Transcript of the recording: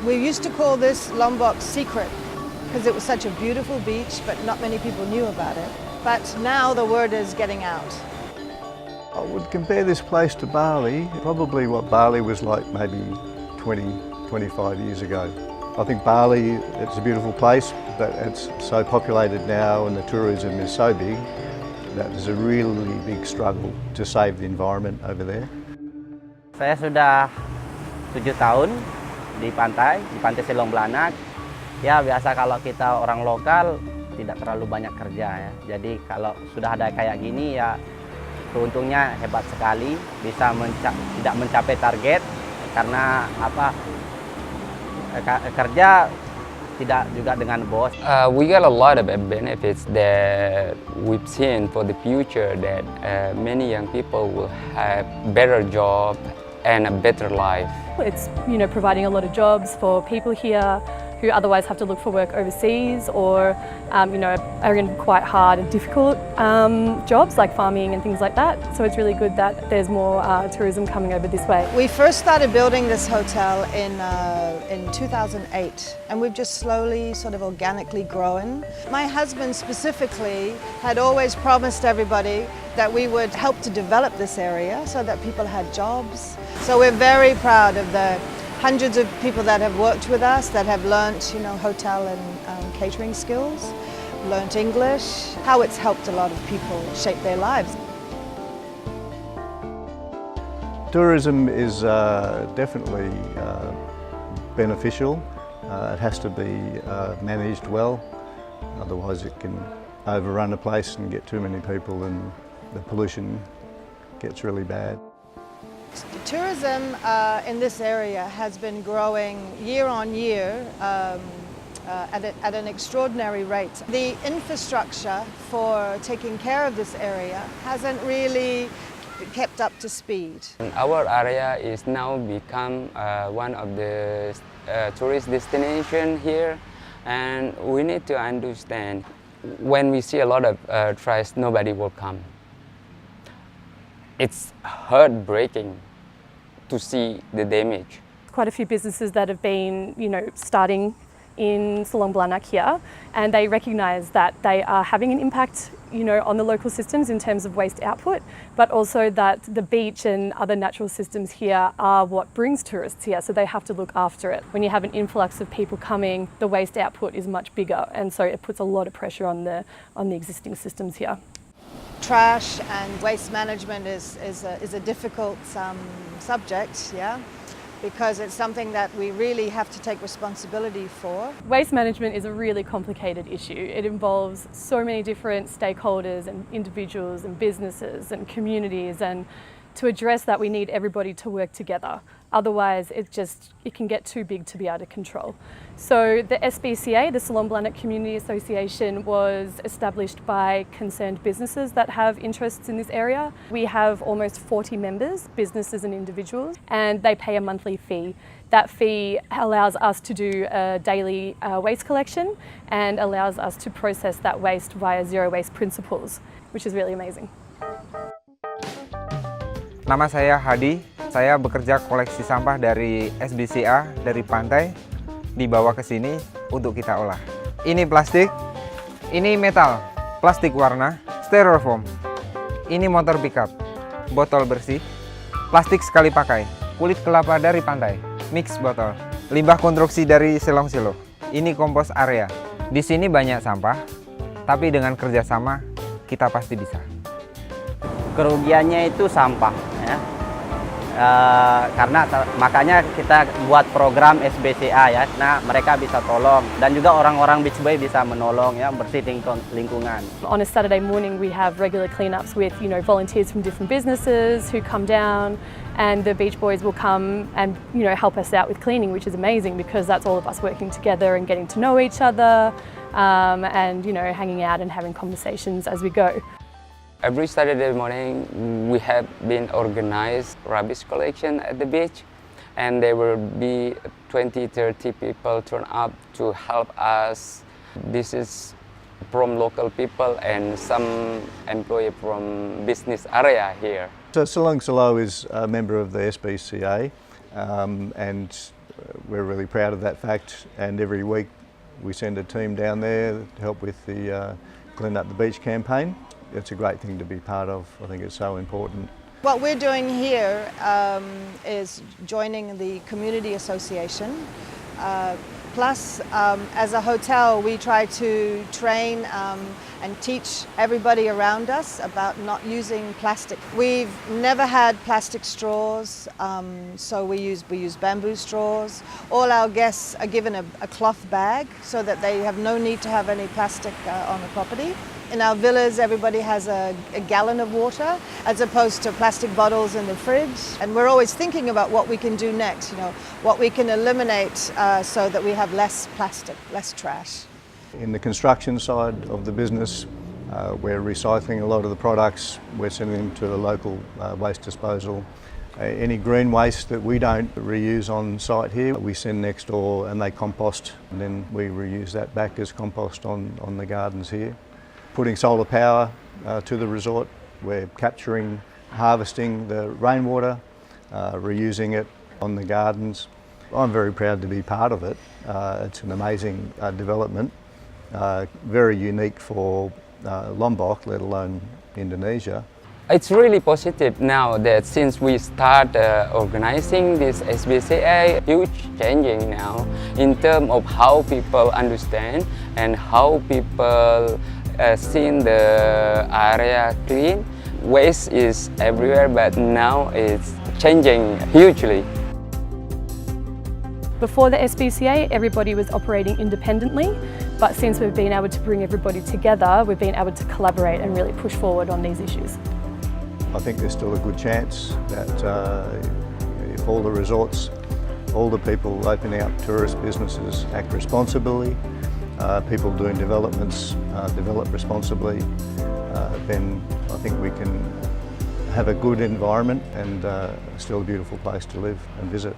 We used to call this Lombok secret because it was such a beautiful beach, but not many people knew about it. But now the word is getting out. I would compare this place to Bali, probably what Bali was like maybe 20, 25 years ago. I think Bali, it's a beautiful place, but it's so populated now and the tourism is so big that there's a really big struggle to save the environment over there. Saya sudah 7 tahun di pantai Selong Belanak. Ya biasa kalau kita orang lokal tidak terlalu banyak kerja ya. Jadi kalau sudah ada kayak gini ya beruntungnya hebat sekali bisa tidak mencapai target karena apa kerja tidak juga dengan bos. We got a lot of benefits that we've seen for the future that many young people will have better job and a better life. It's providing a lot of jobs for people here who otherwise have to look for work overseas or are in quite hard and difficult jobs like farming and things like that. So it's really good that there's more tourism coming over this way. We first started building this hotel in 2008 and we've just slowly sort of organically grown. My husband specifically had always promised everybody that we would help to develop this area so that people had jobs. So we're very proud of the hundreds of people that have worked with us, that have learnt, hotel and catering skills, learnt English, how it's helped a lot of people shape their lives. Tourism is definitely beneficial. It has to be managed well, otherwise it can overrun a place and get too many people and the pollution gets really bad. Tourism in this area has been growing year on year at an extraordinary rate. The infrastructure for taking care of this area hasn't really kept up to speed. Our area is now become one of the tourist destination here, and we need to understand when we see a lot of tourists, nobody will come. It's heartbreaking to see the damage. Quite a few businesses that have been, starting in Selong Belanak here, and they recognise that they are having an impact, on the local systems in terms of waste output, but also that the beach and other natural systems here are what brings tourists here, so they have to look after it. When you have an influx of people coming, the waste output is much bigger, and so it puts a lot of pressure on the existing systems here. Trash and waste management is a difficult subject, yeah, because it's something that we really have to take responsibility for. Waste management is a really complicated issue. It involves so many different stakeholders and individuals and businesses and communities, and to address that we need everybody to work together. Otherwise it can get too big to be able to control. So the SPCA, the Selong Belanak Community Association, was established by concerned businesses that have interests in this area. We have almost 40 members, businesses and individuals, and they pay a monthly fee. That fee allows us to do a daily waste collection and allows us to process that waste via zero waste principles, which is really amazing. Nama saya Hadi, saya bekerja koleksi sampah dari SPCA dari pantai, dibawa ke sini untuk kita olah. Ini plastik, ini metal, plastik warna, styrofoam. Ini motor pickup, botol bersih, plastik sekali pakai, kulit kelapa dari pantai, mix botol, limbah konstruksi dari Selong Silo. Ini kompos area. Di sini banyak sampah, tapi dengan kerjasama kita pasti bisa. Kerugiannya itu sampah ya. Karena makanya kita buat program SPCA ya. Nah, mereka bisa tolong dan juga orang-orang beach boy bisa menolong ya, bersihin lingkungan. On a Saturday morning we have regular cleanups with volunteers from different businesses who come down, and the beach boys will come and help us out with cleaning, which is amazing because that's all of us working together and getting to know each other, and hanging out and having conversations as we go. Every Saturday morning we have been organized rubbish collection at the beach, and there will be 20-30 people turn up to help us. This is from local people and some employee from business area here. So Selong Silo is a member of the SPCA, and we're really proud of that fact, and every week we send a team down there to help with the Clean Up the Beach campaign. It's a great thing to be part of. I think it's so important. What we're doing here is joining the community association. Plus, as a hotel, we try to train and teach everybody around us about not using plastic. We've never had plastic straws, so we use bamboo straws. All our guests are given a cloth bag so that they have no need to have any plastic on the property. In our villas, everybody has a gallon of water as opposed to plastic bottles in the fridge. And we're always thinking about what we can do next, what we can eliminate so that we have less plastic, less trash. In the construction side of the business, we're recycling a lot of the products. We're sending them to a local waste disposal. Any green waste that we don't reuse on site here, we send next door and they compost, and then we reuse that back as compost on the gardens here. Putting solar power to the resort, we're capturing, harvesting the rainwater, reusing it on the gardens. I'm very proud to be part of it. It's an amazing development, very unique for Lombok, let alone Indonesia. It's really positive now that since we start organizing this SPCA, huge changing now in terms of how people understand and how people seen the area clean. Waste is everywhere, but now it's changing hugely. Before the SPCA, everybody was operating independently, but since we've been able to bring everybody together, we've been able to collaborate and really push forward on these issues. I think there's still a good chance that if all the resorts, all the people opening up tourist businesses act responsibly, people doing developments develop responsibly, then I think we can have a good environment and still a beautiful place to live and visit.